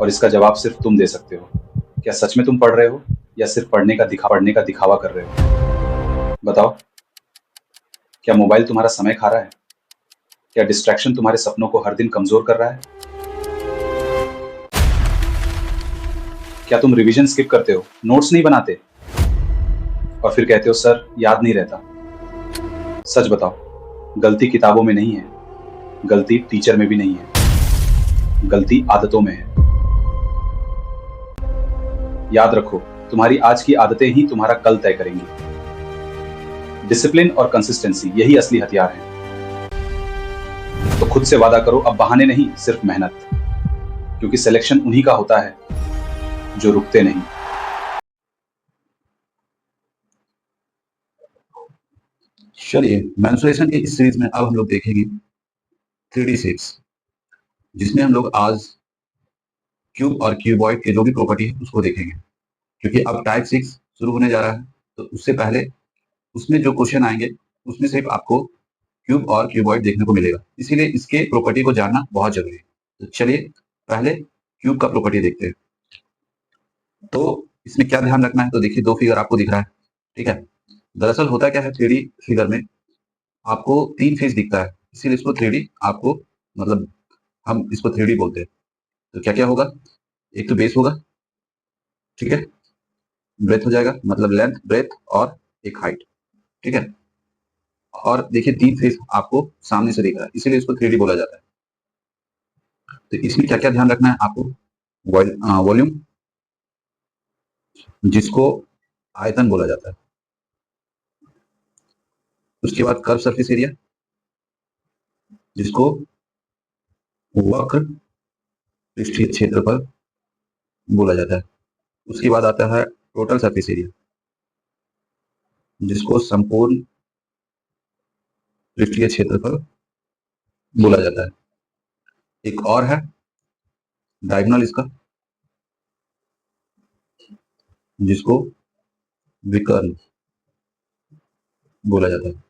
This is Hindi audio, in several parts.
और इसका जवाब सिर्फ तुम दे सकते हो। क्या सच में तुम पढ़ रहे हो या सिर्फ पढ़ने का दिखावा कर रहे हो? बताओ, क्या मोबाइल तुम्हारा समय खा रहा है? क्या डिस्ट्रैक्शन तुम्हारे सपनों को हर दिन कमजोर कर रहा है? क्या तुम रिवीजन स्किप करते हो, नोट्स नहीं बनाते और फिर कहते हो सर याद नहीं रहता? सच बताओ, गलती किताबों में नहीं है, गलती टीचर में भी नहीं है, गलती आदतों में है। याद रखो, तुम्हारी आज की आदतें ही तुम्हारा कल तय करेंगी। डिसिप्लिन और कंसिस्टेंसी यही असली हथियार है। तो खुद से वादा करो, अब बहाने नहीं, सिर्फ मेहनत। क्योंकि सिलेक्शन उन्हीं का होता है जो रुकते नहीं। चलिए, मेंस्ट्रुएशन की इस सीरीज में अब हम लोग देखेंगे 3D शेप्स, जिसमें हम लोग आज क्यूब और क्यूबॉइड के जो भी प्रॉपर्टी है उसको देखेंगे। क्योंकि अब टाइप 6 शुरू होने जा रहा है, तो उससे पहले उसमें जो क्वेश्चन आएंगे उसमें सिर्फ आपको क्यूब और क्यूबॉइड देखने को मिलेगा, इसीलिए इसके प्रॉपर्टी को जानना बहुत जरूरी है। तो चलिए पहले क्यूब का प्रॉपर्टी देखते हैं। तो इसमें क्या ध्यान रखना है, तो देखिए दो फिगर आपको दिख रहा है, ठीक है। दरअसल होता क्या है, 3D फिगर में आपको 3 फेस दिखता है, इसीलिए इसको 3D आपको मतलब हम इसको 3D बोलते हैं। तो क्या क्या होगा, एक तो बेस होगा, ठीक है, ब्रेथ हो जाएगा, मतलब लेंथ ब्रेथ और एक हाइट, ठीक है। और देखिए 3 फेस आपको सामने से दिख रहा है, इसीलिए इसको 3D बोला जाता है। तो इसमें क्या क्या ध्यान रखना है आपको, वॉल्यूम जिसको आयतन बोला जाता है, उसके बाद कर्व सरफेस एरिया जिसको वक्र पृष्ठीय क्षेत्रफल बोला जाता है, उसके बाद आता है टोटल सरफेस एरिया जिसको संपूर्ण पृष्ठीय क्षेत्रफल बोला जाता है। एक और है डायगोनल इसका, जिसको विकर्ण बोला जाता है।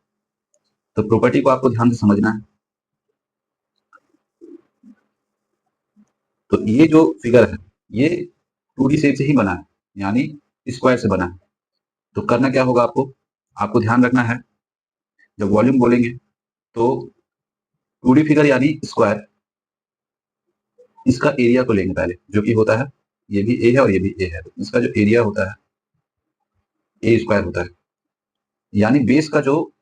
तो प्रॉपर्टी को आपको ध्यान से समझना है। तो ये जो फिगर है ये 2D शेप से ही बना है, यानी स्क्वायर से बना है। तो करना क्या होगा आपको, आपको ध्यान रखना है, जब वॉल्यूम बोलेंगे तो 2D फिगर यानी स्क्वायर, इसका एरिया को लेंगे पहले, जो कि होता है, ये भी ए है और ये भी ए है, तो इसका जो एरिया होता है ए स्क्वायर होता है। यानी बेस का जो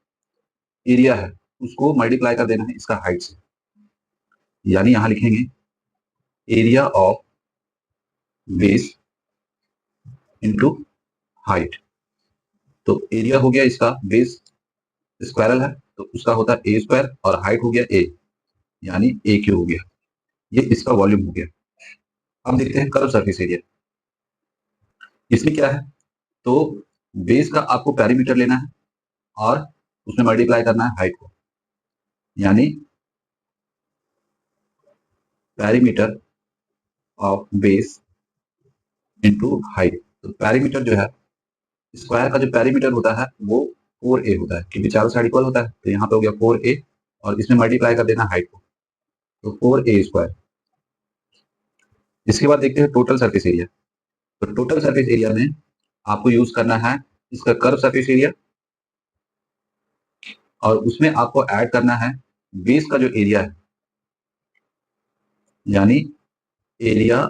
एरिया है उसको मल्टीप्लाई कर देना है इसका हाइट से, यानी यहां लिखेंगे area of base into height. तो एरिया हो गया इसका, बेस स्क्वायरल है तो उसका होता है ए स्क्वायर, और हाइट हो गया ए, यानी ए क्यू हो गया। ये इसका वॉल्यूम हो गया। अब देखते हैं कर्व सरफेस एरिया। इसमें क्या है, तो बेस का आपको पैरीमीटर लेना है और उसमें मल्टीप्लाई करना है हाइट को, यानी perimeter of base into height. तो पैरीमीटर जो है, स्क्वायर का जो पैरीमीटर होता है वो 4a होता है, क्योंकि चारों साइड इक्वल होता है, तो यहाँ पे हो गया 4a और इसमें मल्टीप्लाई कर देना हाइट को, तो 4a स्क्वायर। इसके बाद देखते हैं टोटल सरफेस एरिया। तो टोटल सरफेस एरिया में आपको यूज करना है इसका कर्व सरफेस एरिया, और उसमें आपको ऐड करना है बेस का जो एरिया है, यानी एरिया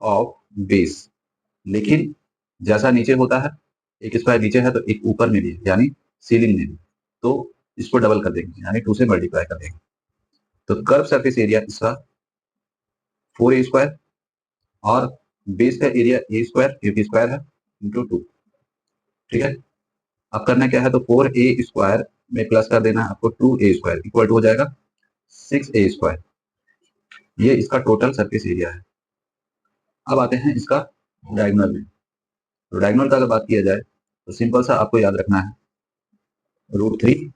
ऑफ बेस। लेकिन जैसा नीचे होता है, एक स्क्वायर नीचे है तो एक ऊपर में भी है, यानी सीलिंग में भी, तो इसको डबल कर देंगे, यानी 2 से मल्टीप्लाई कर देंगे। तो कर्व सरफेस एरिया इसका 4a स्क्वायर, और बेस का एरिया ए स्क्वायर, क्योंकि स्क्वायर है, इंटू 2, ठीक है। अब करना क्या है, तो 4a स्क्वायर में प्लस कर देना है आपको 2a स्क्वायर, इक्वल टू हो जाएगा 6a स्क्वायर। ये इसका टोटल सरफेस एरिया है। अब आते हैं इसका डायगोनल में। तो डायगोनल का अगर बात किया जाए तो सिंपल सा आपको याद रखना है, √3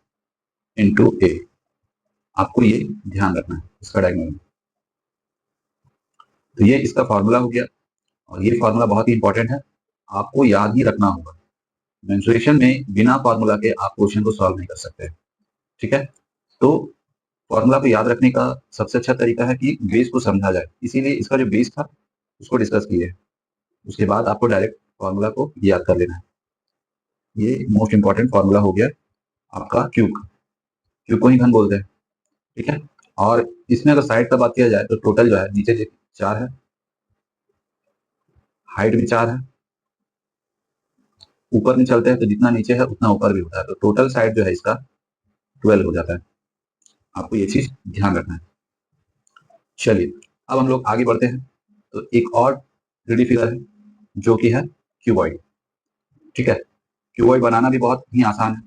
इंटू ए, आपको ये ध्यान रखना है इसका डायगोनल। तो ये इसका फॉर्मूला हो गया, और ये फॉर्मूला बहुत ही इंपॉर्टेंट है, आपको याद ही रखना होगा। मेंसुरेशन में बिना फॉर्मूला के आप क्वेश्चन को सॉल्व नहीं कर सकते, ठीक है। तो फॉर्मूला को याद रखने का सबसे अच्छा तरीका है कि बेस को समझा जाए, इसीलिए इसका जो बेस था उसको डिस्कस किए। उसके बाद आपको डायरेक्ट फॉर्मूला को याद कर लेना है। ये मोस्ट इंपॉर्टेंट फॉर्मूला हो गया आपका क्यूब का। क्यूब को ही घन बोलते हैं, ठीक है। और इसमें अगर साइड का बात किया जाए तो टोटल जो है नीचे 4 है, हाइट भी 4 है, ऊपर नहीं चलते हैं तो जितना नीचे है उतना ऊपर भी होता है, तो टोटल साइड जो है इसका 12 हो जाता है। आपको ये चीज ध्यान रखना है। चलिए अब हम लोग आगे बढ़ते हैं। तो एक और 3D फिगर है जो कि है क्यूबॉइड, ठीक है। क्यूबॉइड बनाना भी बहुत ही आसान है।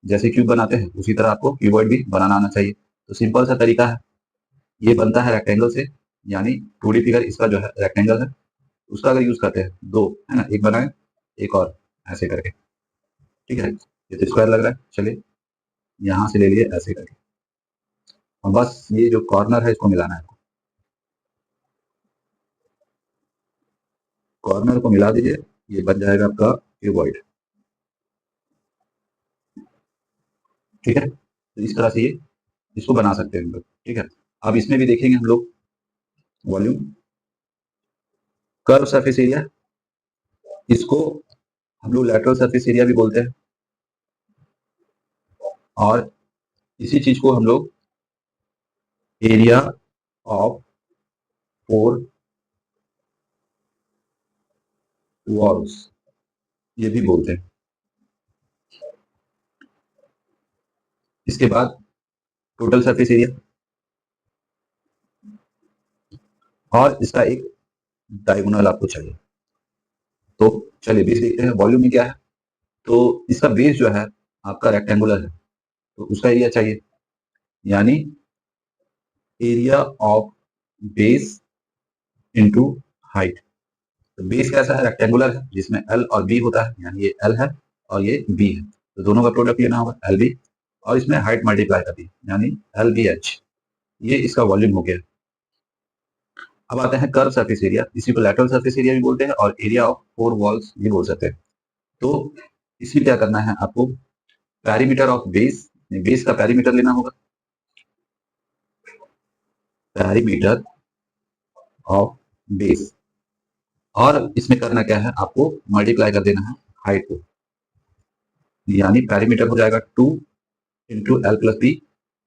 जैसे क्यूब बनाते हैं उसी तरह आपको क्यूबॉइड भी बनाना आना चाहिए। तो सिंपल सा तरीका है, ये बनता है रेक्टेंगल से, यानी 2D फिगर इसका जो है रेक्टेंगल है। उसका अगर यूज करते हैं, 2 है ना, एक बनाए एक और ऐसे करके, ठीक है। ये तो स्क्वायर लग रहा है, चलिए यहाँ से ले लिए ऐसे करके, और बस ये जो कॉर्नर है इसको मिलाना है। कॉर्नर को मिला दीजिए, ये बन जाएगा आपका क्यूबॉइड, ठीक है। तो इस तरह से ये इसको बना सकते हैं हम लोग, ठीक है। अब इसमें भी देखेंगे हम लोग वॉल्यूम, कर्व सरफेस एरिया, इसको हम लोग लैटरल सरफेस एरिया भी बोलते हैं, और इसी चीज को हम लोग एरिया ऑफ 4 वॉल्स ये भी बोलते हैं। इसके बाद टोटल सरफेस एरिया, और इसका एक डायगोनल आपको चाहिए। तो चलिए बेस देखते हैं, वॉल्यूम में क्या है। तो इसका बेस जो है आपका रेक्टेंगुलर है, तो उसका एरिया चाहिए, यानी area of base into height. तो बेस कैसा है, रेक्टेंगुलर है, जिसमें एल और बी होता है, यानी ये एल है और ये बी है, तो दोनों का प्रोडक्ट लेना होगा एल बी, और इसमें हाइट मल्टीप्लाई कर दी, यानी एल बी एच। ये इसका वॉल्यूम हो गया। अब आते हैं कर्व सरफेस एरिया, इसी को लैटरल सरफेस एरिया भी बोलते हैं और एरिया ऑफ 4 वॉल्स भी बोल सकते हैं। तो इसमें क्या करना है आपको, पैरीमीटर ऑफ बेस, बेस का पैरीमीटर लेना होगा, पैरीमीटर ऑफ बेस, और इसमें करना क्या है, आपको मल्टीप्लाई कर देना है हाइट को, यानी पैरीमीटर हो जाएगा 2 इंटू एल प्लस बी,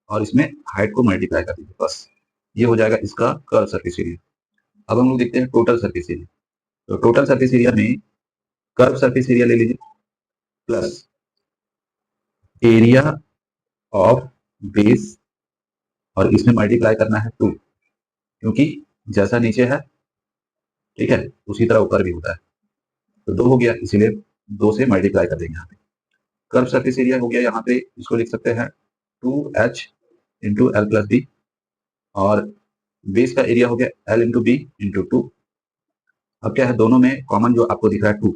और इसमें हाइट को मल्टीप्लाई कर दीजिए, बस ये हो जाएगा इसका कर्व सरफेस एरिया। अब हम लोग देखते हैं टोटल सरफेस एरिया। तो टोटल सरफेस एरिया में कर्व सरफेस एरिया ले लीजिए प्लस एरिया ऑफ बेस, और इसमें मल्टीप्लाई करना है 2, क्योंकि जैसा नीचे है, ठीक है, उसी तरह ऊपर भी होता है, तो 2 हो गया, इसीलिए 2 से मल्टीप्लाई कर देंगे यहाँ पे। कर्व सरफेस एरिया हो गया, यहाँ पे इसको लिख सकते हैं 2h into L plus B, और बेस का एरिया हो गया एल इंटू बी इंटू 2। अब क्या है, दोनों में कॉमन जो आपको दिख रहा है 2,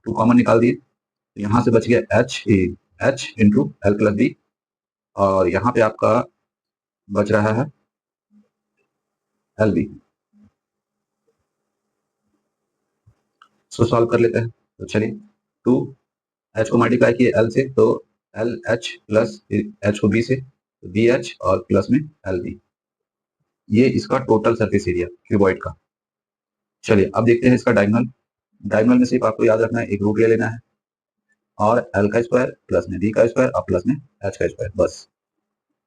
2 कॉमन निकाल दिए, तो यहाँ से बच गया H into L plus B, और यहाँ पे आपका बच रहा है एल बी। इसको सॉल्व कर लेते हैं। तो चलिए 2 एच को मल्टीप्लाई किए एल से, तो एल एच प्लस एच को बी से, तो बी एच और प्लस में एल बी। ये इसका टोटल सरफेस एरिया क्यूबॉइड का। चलिए अब देखते हैं इसका डायगोनल। डायगोनल में सिर्फ आपको याद रखना है, एक रूट ले लेना है, और एल का स्क्वायर प्लस में बी का स्क्वायर और प्लस में एच का स्क्वायर, बस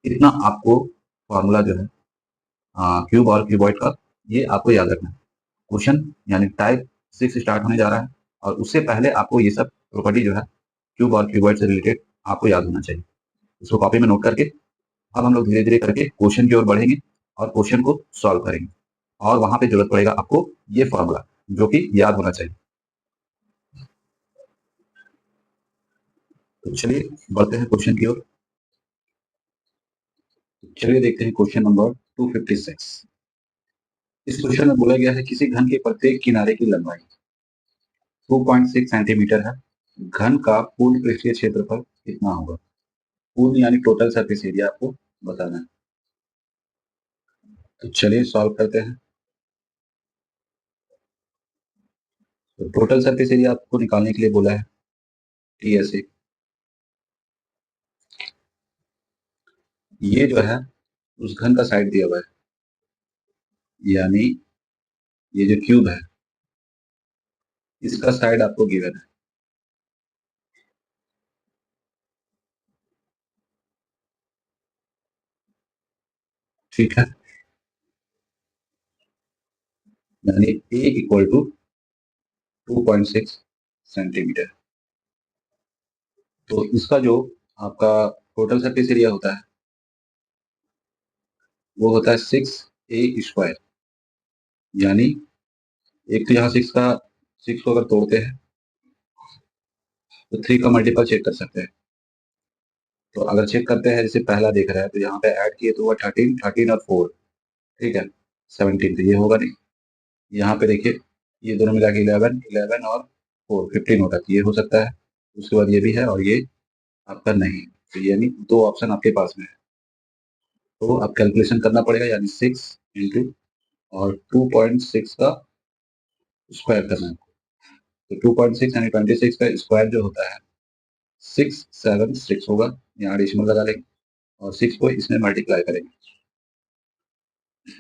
इतना आपको फॉर्मूला जो है क्यूब और क्यूबॉइड का, ये आपको याद रखना है। क्वेश्चन यानी टाइप 6 स्टार्ट होने जा रहा है, और उससे पहले आपको ये सब प्रॉपर्टी जो है क्यूब और क्यूबॉइड से रिलेटेड आपको याद होना चाहिए। इसको कॉपी में नोट करके अब हम लोग धीरे धीरे करके क्वेश्चन की ओर बढ़ेंगे और क्वेश्चन को सॉल्व करेंगे, और वहां पे जरूरत पड़ेगा आपको ये फॉर्मूला जो कि याद होना चाहिए। तो चलिए बढ़ते हैं क्वेश्चन की ओर। चलिए देखते हैं क्वेश्चन नंबर 256। इस क्वेश्चन में बोला गया है किसी घन के प्रत्येक किनारे की लंबाई 2.6 सेंटीमीटर है, घन का पूर्ण पृष्ठीय क्षेत्रफल कितना होगा। पूर्ण यानी टोटल सरफेस एरिया आपको बताना है। तो चलिए सॉल्व करते हैं। तो टोटल सरफेस एरिया आपको निकालने के लिए बोला है टी ऐसे, ये जो है उस घन का साइड दिया हुआ है, यानी ये जो क्यूब है इसका साइड आपको गिवन है, ठीक है, यानी ए इक्वल टू 2.6 सेंटीमीटर। तो इसका जो आपका टोटल सरफेस एरिया होता है वो होता है 6a²। यानी एक तो यहाँ 6 को अगर तोड़ते हैं तो 3 का मल्टीपल चेक कर सकते हैं। तो अगर चेक करते हैं, जैसे पहला देख रहा है तो यहाँ पे ऐड किए तो हुआ 13 और 4, ठीक है, 17। तो ये होगा नहीं। यहाँ पे देखिए ये दोनों मिला के 11 और 4 15 होता है, तो ये हो सकता है। उसके बाद ये भी है और ये आपका नहीं। तो यानी दो ऑप्शन आपके पास में है, तो आप कैलकुलेशन करना पड़ेगा, यानी 6 इंटू और 2.6 का स्क्वायर करना है। तो 2.6 यानी 26 का स्क्वायर जो होता है 676 होगा। यहाँ एडिशनल लगा लेंगे और 6 को इसमें मल्टीप्लाई करेंगे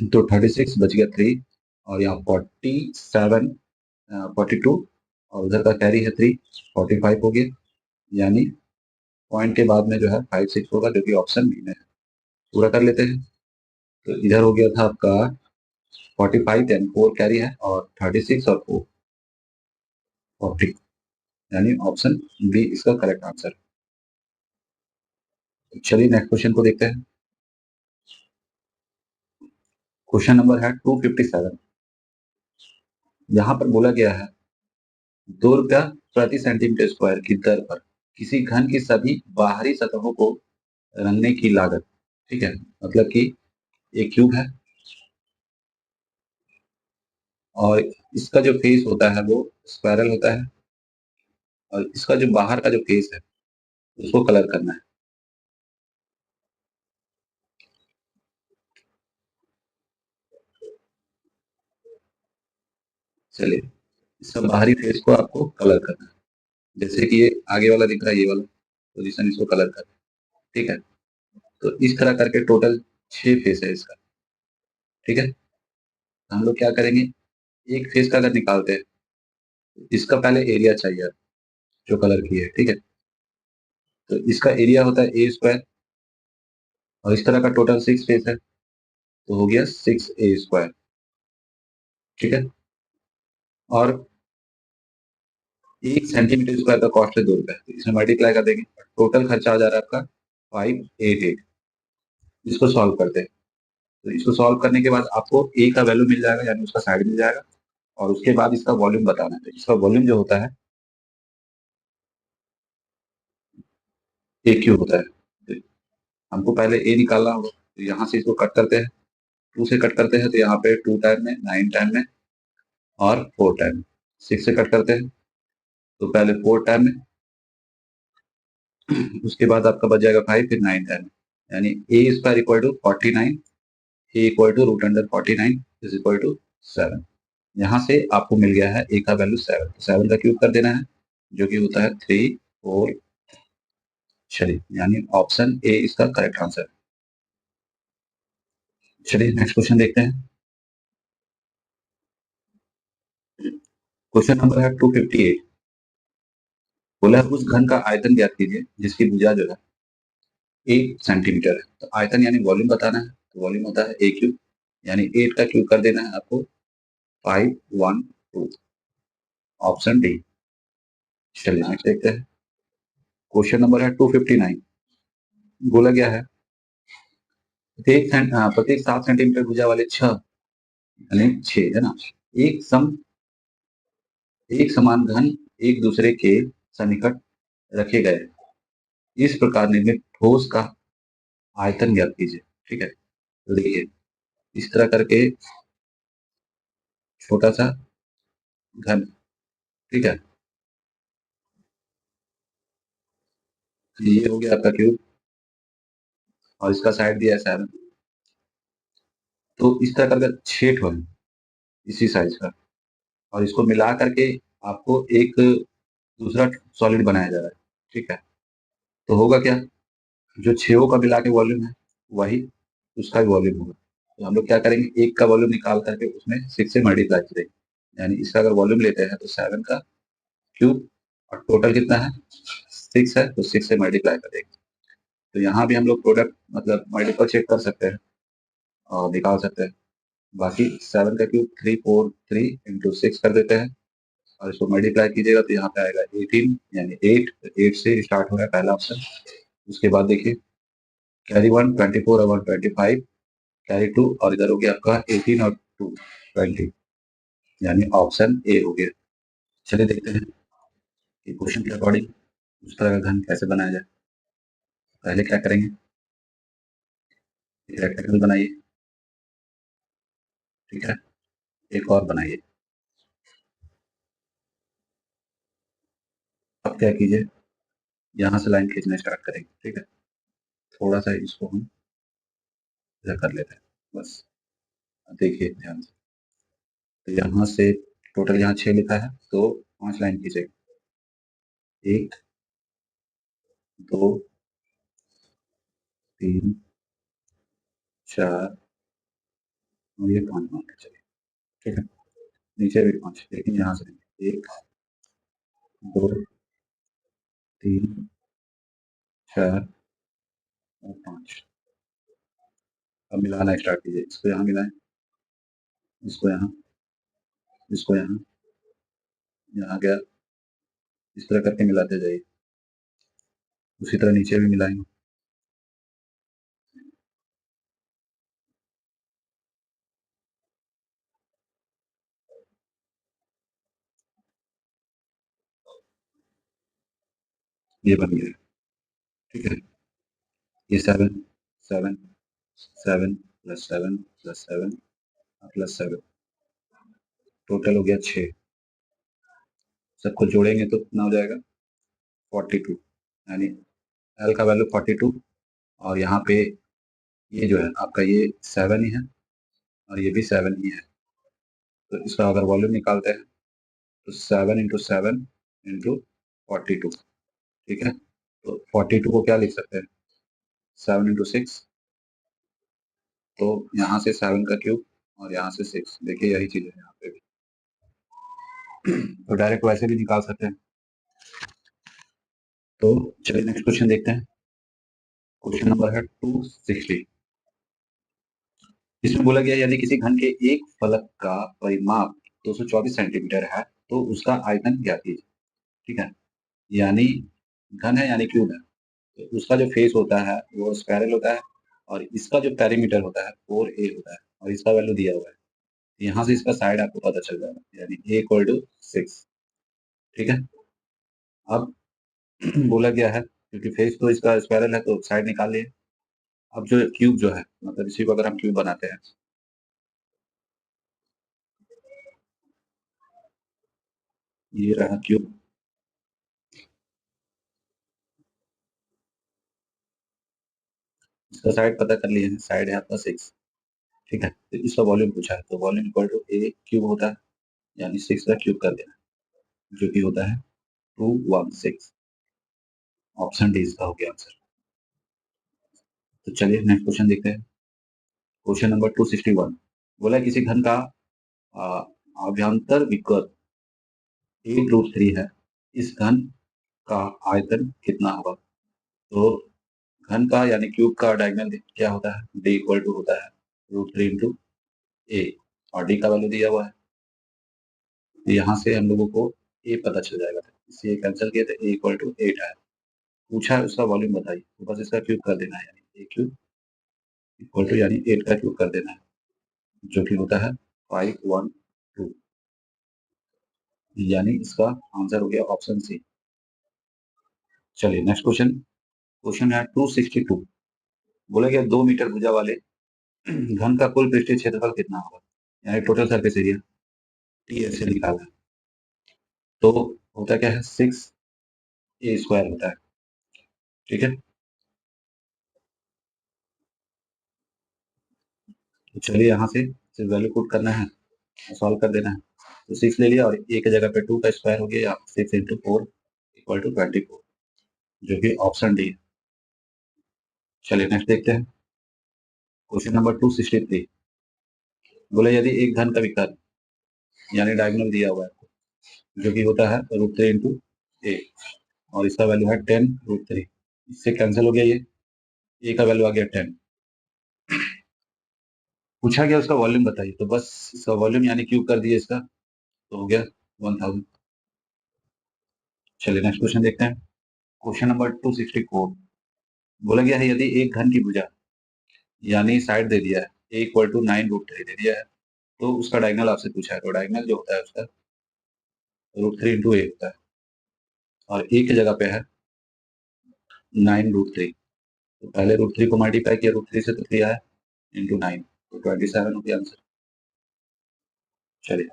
तो 36 बच गया 3, और यहाँ 42 और उधर का कैरी है 3, 45 हो गया। यानी पॉइंट के बाद में जो है 5 6 होगा, जो कि ऑप्शन बी में है। पूरा कर लेते हैं। तो इधर हो गया था आपका 45, यानी 4 कैरी है, और 36 और 4 40, यानी ऑप्शन बी इसका करेक्ट आंसर है। चलिए नेक्स्ट क्वेश्चन को देखते हैं। क्वेश्चन नंबर है 257। यहाँ पर बोला गया है ₹2 प्रति सेंटीमीटर स्क्वायर की दर पर किसी घन की सभी बाहरी सतहों को रंगने की लागत, ठीक है, मतलब कि एक क्यूब है और इसका जो फेस होता है वो स्क्वायरल होता है, और इसका जो बाहर का जो फेस है उसको कलर करना है। चलिए, इसका बाहरी फेस को आपको कलर करना है। जैसे कि ये आगे वाला दिख रहा है, ये वाला पोजीशन, इसको कलर करना है, ठीक है। तो इस तरह करके टोटल 6 फेस है इसका, ठीक है। हम लोग क्या करेंगे, एक फेस का अगर निकालते हैं तो इसका पहले एरिया चाहिए जो कलर की है, ठीक है। तो इसका एरिया होता है a², और इस तरह का टोटल 6 फेस है, तो हो गया 6a², ठीक है। और 1 सेंटीमीटर स्क्वायर का कॉस्ट है ₹2, तो इसमें मल्टीप्लाई कर देंगे, टोटल खर्चा आ जा रहा है आपका 588। इसको सॉल्व करते हैं। तो इसको सॉल्व करने के बाद आपको ए का वैल्यू मिल जाएगा, यानी उसका साइड मिल जाएगा, और उसके बाद इसका वॉल्यूम बताना है। तो इसका वॉल्यूम जो होता है ए क्यू होता है। तो हमको पहले ए निकालना होगा, तो यहाँ से इसको कट करते हैं, 2 से कट करते हैं तो यहाँ पे 2 टाइम में, 9 टाइम में और 4 टाइम में। 6 से कट करते हैं तो पहले 4 टाइम में, उसके बाद आपका बच जाएगा 5, फिर 9 टाइम में। यानी a² equal to 49, A equal to √49 is equal to 7। यहाँ से आपको मिल गया है ए का वैल्यू 7, 7 का क्यूब कर देना है, जो कि होता है 3 4। चलिए, यानी ऑप्शन ए इसका करेक्ट आंसर है। चलिए नेक्स्ट क्वेश्चन देखते हैं। क्वेश्चन नंबर है 258। बोला है, उस घन का आयतन ज्ञात कीजिए जिसकी भुजा जो है 8 सेंटीमीटर है। तो आयतन यानी वॉल्यूम बताना है, तो वॉल्यूम होता है ए क्यूब, यानी 8 का क्यूब कर देना है आपको 512, ऑप्शन डी। चलिए नेक्स्ट देखते हैं। क्वेश्चन नंबर है 259। बोला गया है प्रत्येक 7 सेंटीमीटर भुजा वाले छह, यानी 6 है ना, एक सम एक समान घन एक दूसरे के सन्निकट रखे गए इस प्रकार निर्मित ठोस का आयतन ज्ञात कीजिए, ठीक है। तो देखिए, इस तरह करके छोटा सा घन, ठीक है, ये हो गया आपका क्यूब, और इसका साइड दिया है 7। तो इस तरह करके 6 ठो है इसी साइज का, और इसको मिला करके आपको एक दूसरा सॉलिड बनाया जा रहा है, ठीक है। तो होगा क्या, जो छो का मिला के वॉल्यूम है वही उसका भी वॉल्यूम होगा। तो हम लोग क्या करेंगे, एक का वॉल्यूम निकाल करके उसमें 6 से मल्टीप्लाई करेंगे, यानी इसका अगर वॉल्यूम लेते हैं तो 7 का क्यूब और टोटल कितना है 6 है, तो 6 से मल्टीप्लाई कर देंगे। तो यहाँ भी हम लोग प्रोडक्ट मतलब मल्टीपल चेक कर सकते हैं और निकाल सकते हैं। बाकी 7 का क्यूब 343 इंटू 6 कर देते हैं और इसको मल्टीप्लाई कीजिएगा तो यहाँ पे आएगा 18 यानी 8, तो 8 से स्टार्ट हो रहा है पहला ऑप्शन। उसके बाद देखिए कैरी 1 24 और 1 25, कैरी 2 और इधर हो गया आपका 18 और 2 20, यानी ऑप्शन ए हो गया। चलिए देखते हैं कि क्वेश्चन के अकॉर्डिंग उस तरह का घन कैसे बनाया जाए। पहले क्या करेंगे, एक रेक्टेंगल बनाइए, ठीक है, एक और बनाइए। अब क्या कीजिए, यहाँ से लाइन खींचना स्टार्ट करेंगे, ठीक है, थोड़ा सा इसको हम इधर कर लेते हैं बस। देखिए ध्यान से, तो यहाँ से टोटल यहाँ 6 लिखा है तो 5 लाइन खींचेंगे, 1 2 3 4 और ये 5 मान के चलिए, ठीक है, नीचे भी 5, लेकिन यहाँ से 1 2 3 4 और 5। अब मिलाना स्टार्ट कीजिए, इसको यहाँ मिलाएं, इसको यहाँ, इसको यहाँ, यहाँ गया, इस तरह करके मिलाते जाइए। उसी तरह नीचे भी मिलाएंगे, ये बन गया, ठीक है। ये 7 7 7 प्लस 7 प्लस 7 प्लस 7, टोटल हो गया 6। सबको जोड़ेंगे तो कितना हो जाएगा 42, यानी एल का वैल्यू 42 और यहाँ पे ये जो है आपका ये 7 ही है और ये भी 7 ही है। तो इसका अगर वॉल्यूम निकालते हैं तो 7 इंटू 7 इंटू 42, ठीक है। तो 42 को क्या लिख सकते हैं 7 इंटू 6, तो यहाँ से 7 का क्यूब और यहाँ से 6, देखिए यही चीज़ है यहाँ पे भी। तो डायरेक्ट वैसे भी निकाल सकते हैं। तो चलिए नेक्स्ट क्वेश्चन देखते हैं। क्वेश्चन नंबर है 260। इसमें बोला गया यदि किसी घन के एक फलक का परिमाप 224 सेंटीमीटर है तो उसका आयतन ज्ञात कीजिए, ठीक है। यानी घन है यानी क्यूब है, तो उसका जो फेस होता है वो स्पाइरल होता है और इसका जो पेरीमीटर होता है 4a होता है और इसका वैल्यू दिया हुआ है। यहाँ से इसका साइड आपको पता चल जाएगा, यानी a इक्वल टू 6, ठीक है। अब बोला गया है क्योंकि फेस तो इसका स्पाइरल है तो साइड निकाल लिए। अब जो क्यूब जो है मतलब इसी को अगर हम क्यूब बनाते हैं, ये रहा क्यूब, इसका साइड पता कर लिए हैं, साइड है आपका 6, ठीक है। तो इसका वॉल्यूम पूछा है तो volume equal to a cube होता है, यानी 6 का क्यूब कर देना, जो कि होता है 216। ऑप्शन डी इसका हो गया आंसर। तो चलिए नेक्स्ट क्वेश्चन देखते हैं। क्वेश्चन नंबर 261 बोला किसी घन का आ, आभ्यंतर विकृत 8√3 है, इस घन का आयतन कितना होगा। तो घन का यानी क्यूब का डायगोनल क्या होता है, d इक्वल टू होता है √3 इंटू ए और d का वैल्यू दिया हुआ है। तो यहाँ से हम लोगों को a पता चल जाएगा, इससे कैंसिल किया तो a इक्वल टू 8 है। पूछा है उसका वॉल्यूम बताइए, तो बस इसका क्यूब कर देना है, यानी a क्यूब इक्वल टू यानी 8 का क्यूब कर देना है, जो कि होता है 512, यानी इसका आंसर हो गया ऑप्शन सी। चलिए नेक्स्ट क्वेश्चन, क्वेश्चन है 262। बोला गया 2 मीटर भुजा वाले घन का कुल पृष्ठीय क्षेत्रफल कितना होगा, यानी टोटल सरफेस एरिया टी ऐसे निकाला है। तो होता क्या है 6a² होता है, ठीक है। तो चलिए यहाँ से सिर्फ वैल्यू पुट करना है, सॉल्व कर देना है। तो 6 ले लिया और एक जगह पे 2 का स्क्वायर हो गया, 6 इंटू 4 इक्वल टू 24, जो कि ऑप्शन डी है। चलिए नेक्स्ट देखते हैं। क्वेश्चन नंबर 263 बोले यदि एक घन का विकर्ण यानी डायगोनल दिया हुआ है जो कि होता है √3 इंटू ए, और इसका वैल्यू है 10√3। इससे कैंसिल हो गया, ये ए का वैल्यू आ गया 10। पूछा गया उसका वॉल्यूम बताइए, तो बस इसका वॉल्यूम यानी क्यूब कर दिए इसका, तो हो गया 1000। चलिए नेक्स्ट क्वेश्चन देखते हैं। क्वेश्चन नंबर 264 बोला गया है यदि एक घन की भुजा यानी साइड दे दिया है a इक्वल टू 9√3 दे दिया है, तो उसका डायगोनल आपसे पूछा है। तो डायगोनल जो होता है उसका √3 इंटू ए होता है, और ए की जगह पे है 9√3। तो पहले √3 को मल्टीप्लाई किया, √3 से तो 3 आया इंटू 9, तो 27 हो गया आंसर। चलिए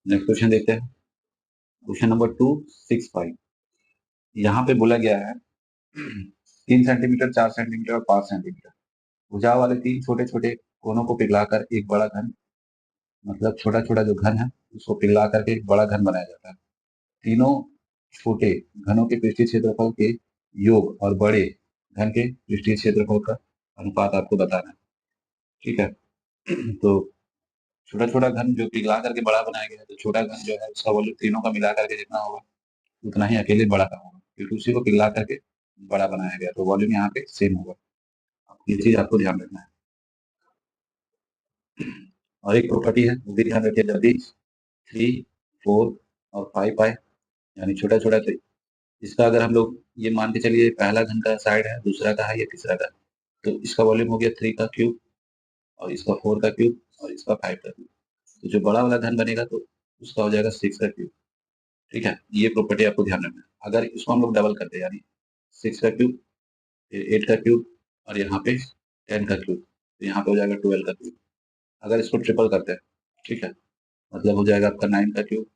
नेक्स्ट क्वेश्चन देखते हैं। क्वेश्चन नंबर 265 यहाँ पे बोला गया है 3 सेंटीमीटर, 4 सेंटीमीटर और 5 सेंटीमीटर भुजा वाले 3 छोटे छोटे कोनों को पिघलाकर एक बड़ा घन, मतलब छोटा छोटा जो घन है उसको पिघला करके एक बड़ा घन बनाया जाता है। तीनों छोटे घनों के पृष्ठीय क्षेत्रफल के योग और बड़े घन के पृष्ठीय क्षेत्रफल का अनुपात आपको बताना है। ठीक है, तो छोटा छोटा घन जो पिघला करके बड़ा बनाया गया है, तो छोटा घन जो है उसका वॉल्यूम तीनों का मिला करके जितना होगा उतना ही अकेले बड़ा का होगा, क्योंकि उसी को पिघला करके बड़ा बनाया गया, तो वॉल्यूम यहाँ पे सेम होगा। ये चीज आपको ध्यान रखना है। और एक प्रॉपर्टी है वो भी ध्यान रखिए, जब भी 3, 4 और 5 आए यानी छोटा छोटा, तो इसका अगर हम लोग ये मान के चलिए पहला घन का साइड है, दूसरा का है या तीसरा का, तो इसका वॉल्यूम हो गया 3 का क्यूब, और इसका 4 का क्यूब, और इसका 5 का क्यूब। तो जो बड़ा वाला घन बनेगा तो उसका हो जाएगा 6 का क्यूब। ठीक है, ये प्रॉपर्टी आपको ध्यान रखना है। अगर इसको हम लोग डबल करते हैं यानी 6 का क्यूब, फिर 8 का क्यूब, और यहाँ पे 10 का क्यूब, तो यहाँ पे हो जाएगा 12 का क्यूब। अगर इसको ट्रिपल करते हैं, ठीक है, मतलब हो जाएगा आपका 9 का क्यूब,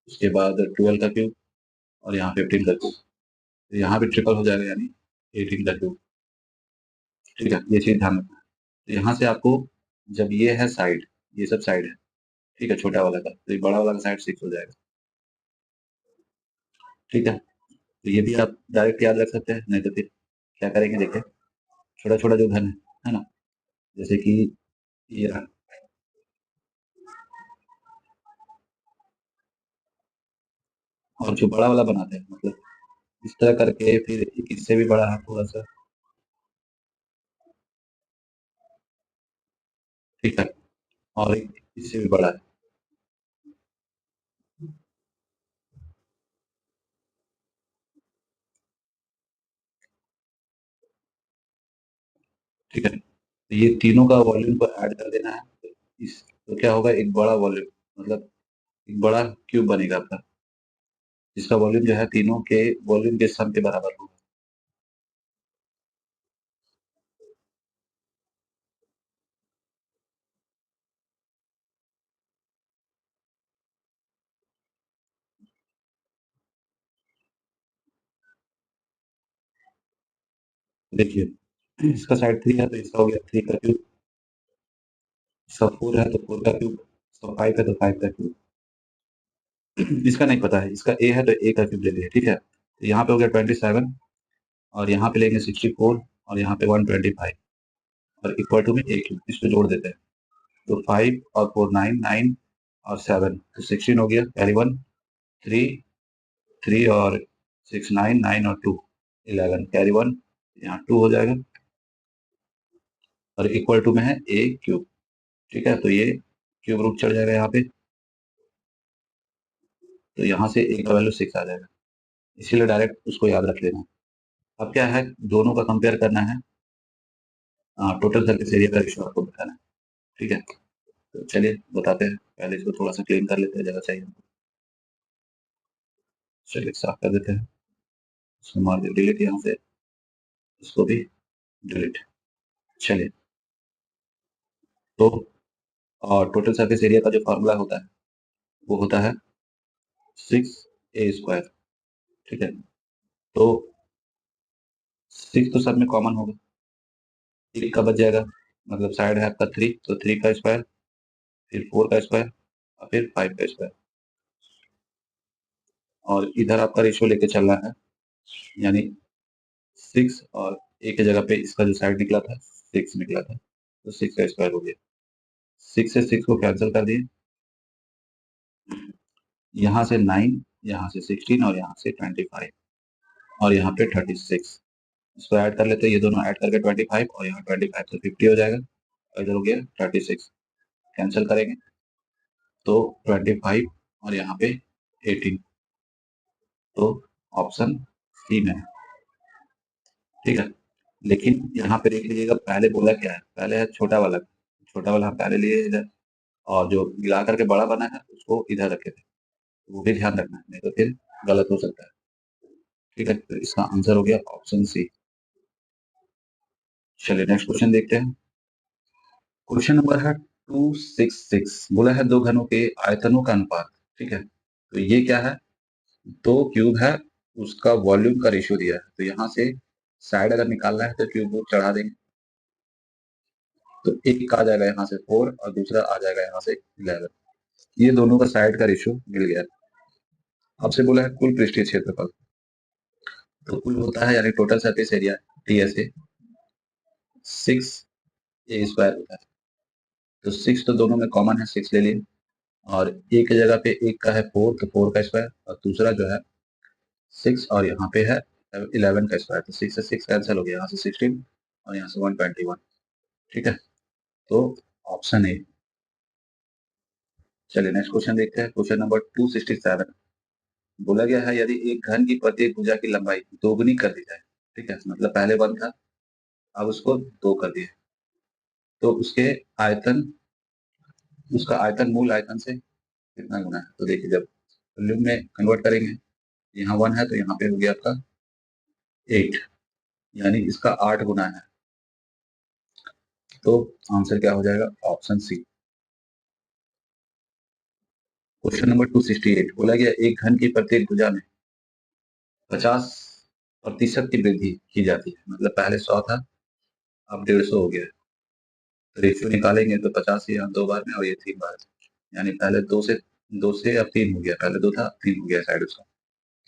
उसके बाद 12 का क्यूब, और यहाँ 15 का क्यूब, तो यहाँ भी ट्रिपल हो जाएगा यानी 18 का क्यूब। ठीक है, ये चीज ध्यान रखना है। तो यहाँ से आपको जब ये है साइड, ये सब साइड है, ठीक है, छोटा वाला का, तो ये बड़ा वाला का साइड 6 हो जाएगा। ठीक है, तो ये भी आप डायरेक्ट याद रख सकते हैं, नहीं तो फिर क्या करेंगे देखिए, छोटा छोटा जो घन है ना, जैसे कि ये रहा, और जो बड़ा वाला बनाते हैं मतलब इस तरह करके, फिर एक इससे भी बड़ा है थोड़ा सा। ठीक है, और एक इससे भी बड़ा है। ठीक है, तो ये तीनों का वॉल्यूम को ऐड कर देना है, तो इस तो क्या होगा, एक बड़ा वॉल्यूम, मतलब एक बड़ा क्यूब बनेगा आपका, जिसका वॉल्यूम जो है तीनों के वॉल्यूम के सम के बराबर होगा। देखिए इसका साइड 3 है तो इसका हो गया 3 का क्यूब, इसका 4 है तो 4 का क्यूब, इसका 5 है तो 5 का क्यूब। इसका नहीं पता है, इसका ए है तो ए का क्यूब ले लिए। ठीक है, तो यहाँ पे हो गया 27, और यहाँ पे लेंगे 64, और यहाँ पे 125, और इक्वल टू में ए क्यूब, इसको जोड़ देते हैं, तो 5 और 4 9, 9 और 7 तो 16 हो गया, कैरी 1, 3, 3 और 6 9, 9 और 2 11, कैरी 1, यहाँ 2 हो जाएगा, और इक्वल टू में है ए क्यूब। ठीक है, तो ये क्यूब रूट चढ़ जाएगा यहाँ पे, तो यहाँ से ए का वैल्यू 6 आ जाएगा, इसीलिए डायरेक्ट उसको याद रख लेना। अब क्या है, दोनों का कंपेयर करना है, टोटल सरफेस एरिया का रेशियो आपको बताना है। ठीक है, तो चलिए बताते हैं, पहले इसको थोड़ा सा क्लीन कर लेते हैं, जगह चाहिए हमको। चलिए साफ कर देते हैं, इसको मार दे डिलीट, यहाँ से इसको भी डिलीट। चलिए, तो और टोटल सरफेस एरिया का जो फार्मूला होता है वो होता है 6a²। ठीक है, तो 6 तो सब में कॉमन होगा, 3 का बच जाएगा, मतलब साइड है आपका 3, तो 3 का स्क्वायर, फिर 4 का स्क्वायर, और फिर 5 का स्क्वायर, और इधर आपका रेशियो लेके चलना है, यानी 6, और ए की जगह पे इसका जो साइड निकला था 6 निकला था, तो 6 का स्क्वायर हो गया। 6 से 6 को कैंसिल कर दिए, यहाँ से 9, यहाँ से 16 और यहाँ से 25 और यहाँ पे 36। इसको ऐड कर लेते हैं, ये दोनों ऐड करके 25 और यहाँ 25 तो 50 हो जाएगा और इधर हो गया 36। कैंसिल करेंगे तो 25 और यहाँ पे 18, तो ऑप्शन सी में है। ठीक है, लेकिन यहाँ पे देख लीजिएगा पहले बोला क्या है, पहले है छोटा वाला, छोटा वाला हम पहले लिए इधर और जो मिला करके बड़ा बना है उसको इधर रखे थे, वो भी ध्यान रखना है, नहीं तो फिर गलत हो सकता है। ठीक है, तो इसका आंसर हो गया ऑप्शन सी। चलिए नेक्स्ट क्वेश्चन देखते हैं। क्वेश्चन नंबर है 266, बोला है दो घनों के आयतनों का अनुपात। ठीक है, तो ये क्या है, दो क्यूब है, उसका वॉल्यूम का रेशियो दिया है, तो यहाँ से साइड अगर निकालना है तो क्यूब को चढ़ा देंगे, तो एक आ जाएगा यहाँ से 4 और दूसरा आ जाएगा यहाँ से 11। ये दोनों का साइड का रेशियो मिल गया। आपसे बोला है कुल पृष्ठीय क्षेत्रफल, तो कुल होता है यानी total surface area TSA 6a² होता है। तो 6 तो दोनों में कॉमन है, 6 ले लिए और एक जगह पे एक का है 4 तो 4 का स्क्वायर और दूसरा जो है 6 और यहाँ पे है 11 का स्क्वायर, तो 6 से 6 कैंसिल हो गया, यहाँ से 16 और यहाँ से 121। ठीक है, तो ऑप्शन ए। चलिए नेक्स्ट क्वेश्चन देखते हैं। क्वेश्चन नंबर 267, बोला गया है यदि एक घन की प्रत्येक भुजा की लंबाई दोगुनी कर दी जाए। ठीक है, मतलब पहले 1 था, अब उसको 2 कर दिए, तो उसके आयतन, उसका आयतन मूल आयतन से कितना गुना है। तो देखिए जब वॉल्यूम में कन्वर्ट करेंगे, यहाँ 1 है तो यहाँ पे हो गया आपका 8, यानी इसका 8 गुना है, तो आंसर क्या हो जाएगा, ऑप्शन सी। क्वेश्चन नंबर 268, बोला गया एक घन की प्रत्येक भुजा में 50% की वृद्धि की जाती है, मतलब पहले 100 था अब 150 हो गया, तो रेशियो निकालेंगे तो 50 यहाँ 2 बार में और ये 3 बार, यानी पहले 2 से अब 3 हो गया, पहले 2 था अब 3 हो गया साइड उसका।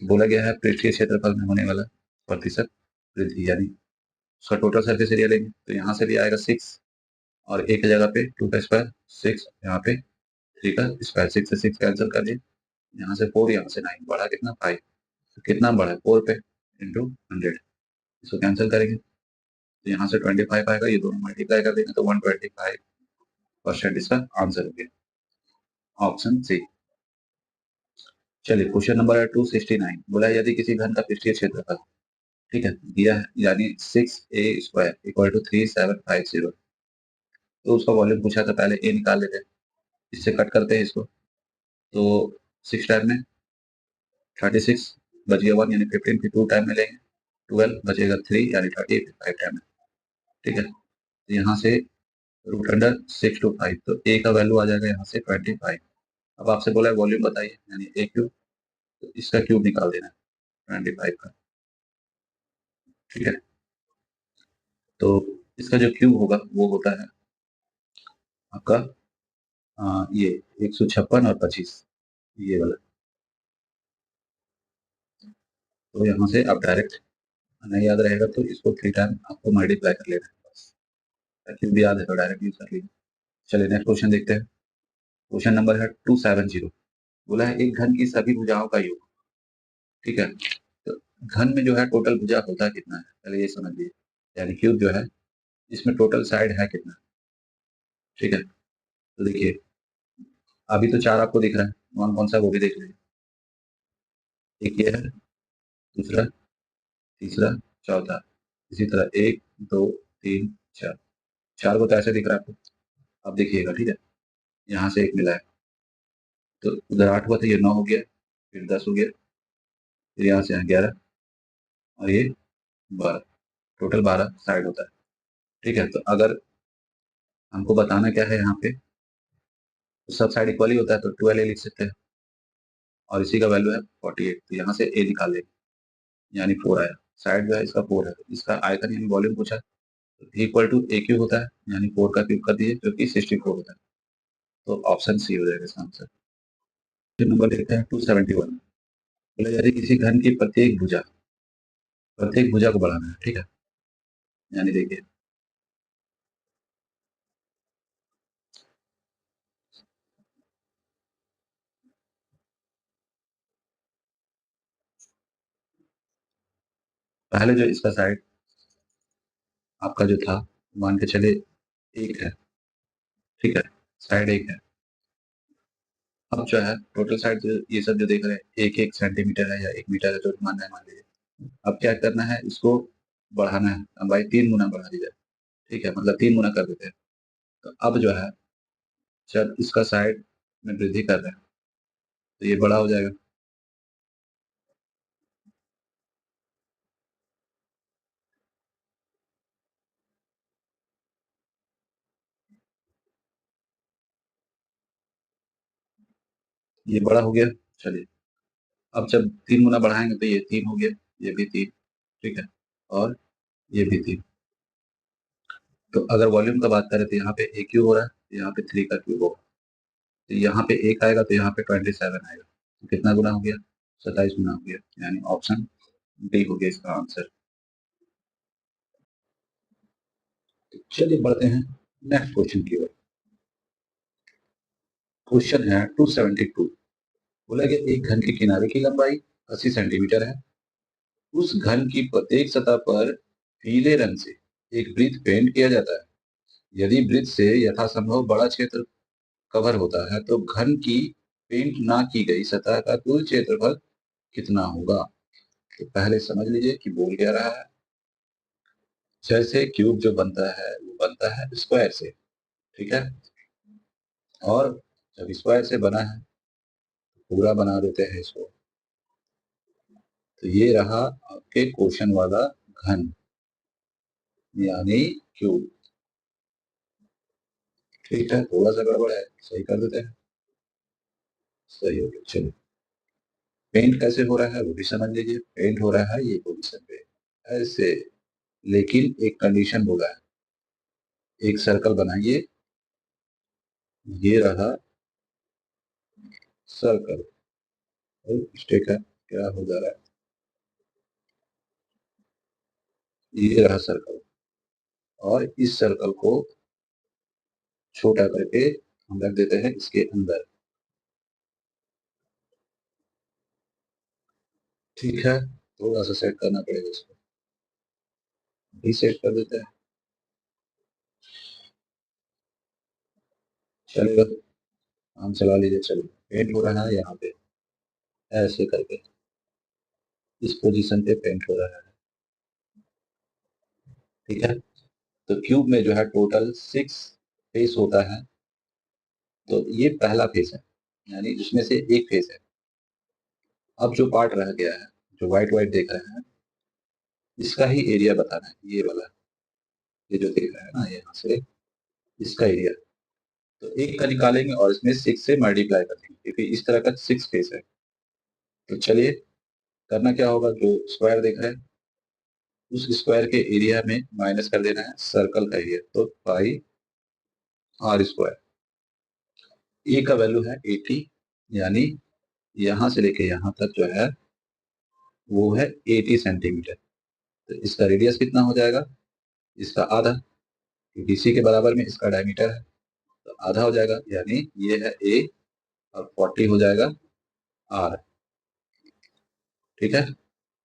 तो बोला गया है पृष्ठीय क्षेत्रफल में होने वाला प्रतिशत वृद्धि, यानी उसका टोटल सरफेस एरिया लेंगे, तो यहाँ से भी आएगा 6 और एक जगह पे 2 का स्क्वायर 6, यहाँ पे 3 का स्क्वायर, 6 से 6 कैंसिल कर दिए, यहाँ से 4 यहाँ से 9, बढ़ा कितना 5, तो कितना बढ़ा 4 पे इंटू 100, इसको कैंसिल करेंगे तो यहाँ से 25 आएगा, ये दोनों मल्टीप्लाई कर देंगे तो 125% इसका आंसर हो गया, ऑप्शन सी। चलिए क्वेश्चन नंबर 269, बोला यदि किसी घन का पृष्ठीय क्षेत्रफल, ठीक है, दिया है यानी 6a² = 3750, तो उसका वॉल्यूम पूछा था, पहले ए निकाल लेते हैं, इससे कट करते हैं इसको, तो 6 टाइम में 36 बच गया 1, यानी 15 फिर 2 टाइम में लेंगे 12 बचेगा 3 यानी 30 फिर 5 टाइम में। ठीक है, तो यहाँ से रूट अंडर 6 to 5, तो ए का वैल्यू आ जाएगा यहाँ से 25। अब आपसे बोला है वॉल्यूम बताइए, यानी ए क्यूब, तो इसका क्यूब निकाल देना है 25 का। ठीक है, तो इसका जो क्यूब होगा वो होता है आपका ये 156 और 25, ये वाला, तो यहाँ से आप डायरेक्ट नहीं याद रहेगा तो इसको 3 टाइम आपको मल्टीप्लाई कर लेना है बस, क्यूब याद है तो डायरेक्ट यूज कर लीजिए। चलिए नेक्स्ट क्वेश्चन देखते हैं। क्वेश्चन नंबर है 270, बोला है एक घन की सभी भुजाओं का योग। ठीक है, तो घन में जो है टोटल भुजा होता कितना है, पहले ये समझिए, यानी क्यूब जो है इसमें टोटल साइड है कितना। ठीक है, तो देखिए अभी तो 4 आपको दिख रहा है, कौन कौन सा वो भी देख लीजिए, एक ये है, दूसरा, तीसरा, चौथा, इसी तरह 1 2 3 4, 4 को तो ऐसे दिख रहा है आपको। अब देखिएगा, ठीक है, यहाँ से एक मिला है, तो उधर 8 हुआ था, ये 9 हो गया, फिर 10 हो गया, फिर यहाँ से यहाँ 11 और ये 12, टोटल 12 साइड होता है। ठीक है, तो अगर हमको बताना क्या है यहाँ पे, तो सब साइड इक्वली होता है तो 12a लिख सकते हैं और इसी का वैल्यू है 48, तो यहाँ से a निकाल लेंगे, यानी 4 आया, साइड जो है इसका 4 है, इसका आयतन यानी वॉल्यूम पूछा, तो इक्वल टू a क्यूब होता है, यानी 4 का क्यूब कर दिए जो कि 64 होता है, तो ऑप्शन सी हो जाएगा इसका आंसर। नंबर देखते हैं 271, बोला यदि किसी घन की प्रत्येक भुजा को बढ़ाना है। ठीक है, यानी देखिए पहले जो इसका साइड आपका जो था, मान के चले 1 है, ठीक है, साइड 1 है। अब जो है टोटल साइड जो ये सब जो देख रहे हैं 1-1 सेंटीमीटर है या 1 मीटर है, जो मानना है मान लीजिए। अब क्या करना है, इसको बढ़ाना है, लंबाई 3 गुना बढ़ा दी जाए, ठीक है, मतलब 3 गुना कर देते हैं। तो अब जो है जब इसका साइड में वृद्धि कर रहे हैं तो ये बड़ा हो जाएगा। ये बड़ा हो गया। चलिए, अब जब 3 गुना बढ़ाएंगे तो ये 3 हो गया, ये भी 3, ठीक है, और ये भी 3। तो अगर वॉल्यूम का बात करें तो यहाँ पे ए क्यूब हो रहा है, यहाँ पे 3 का क्यूब होगा, तो यहाँ पे 1 आएगा तो यहाँ पे 27 आएगा, तो कितना गुना हो गया, 27 गुना हो गया, यानी ऑप्शन डी हो गया इसका आंसर। तो चलिए बढ़ते हैं नेक्स्ट क्वेश्चन की ओर। क्वेश्चन है 272। बोला कि एक घन के किनारे की लंबाई 80 सेंटीमीटर है, उस घन की प्रत्येक सतह पर पीले रंग से एक वृत्त पेंट किया जाता है। यदि वृत्त से यथासंभव बड़ा क्षेत्र कवर होता है तो घन की पेंट ना की गई सतह का कुल क्षेत्रफल कितना होगा। तो पहले समझ लीजिए कि बोल क्या रहा है। जैसे क्यूब जो बनता है वो बनता है स्क्वायर से, ठीक है, और जब स्क्वायर से बना है तो पूरा बना देते हैं इसको। तो ये रहा आपके क्वेश्चन वाला घन, यानी क्यूब, ठीक है, थोड़ा सा गड़बड़ है, सही कर देते हैं। सही हो गया। चलिए, पेंट कैसे हो रहा है वो भी समझ लीजिए। पेंट हो रहा है ये पोजीशन पे ऐसे, लेकिन एक कंडीशन बोला है, एक सर्कल बनाइए, ये रहा सर्कल, और स्टेक है, क्या हो जा रहा है, ये रहा सर्कल, और इस सर्कल को छोटा करके हम रख देते हैं इसके अंदर, ठीक है। थोड़ा सा सेट करना पड़ेगा इसको, भी सेट कर देते हैं, चलेगा, हम चला लीजिए। चलिए, पेंट हो रहा है यहाँ पे ऐसे करके, इस पोजीशन पे पेंट हो रहा है, ठीक है। तो क्यूब में जो है टोटल 6 फेस होता है, तो ये पहला फेस है, यानी इसमें से एक फेस है। अब जो पार्ट रह गया है, जो व्हाइट व्हाइट देख रहे हैं, इसका ही एरिया बताना है, ये वाला, ये जो देख रहे हैं ना यहाँ से, इसका एरिया। तो एक का निकालेंगे और इसमें 6 से मल्टीप्लाई कर देंगे, क्योंकि इस तरह का 6 फेस है। तो चलिए, करना क्या होगा, जो स्क्वायर देख रहे हैं उस स्क्वायर के एरिया में माइनस कर देना है सर्कल का एरिया, तो पाई आर स्क्वायर। ए का वैल्यू है 80, यानी यहाँ से लेके यहाँ तक जो है वो है 80 सेंटीमीटर। तो इसका रेडियस कितना हो जाएगा, इसका आधा, क्योंकि इसी के बराबर में इसका डायमीटर है, तो आधा हो जाएगा, यानी ये है ए और 40 हो जाएगा आर, ठीक है।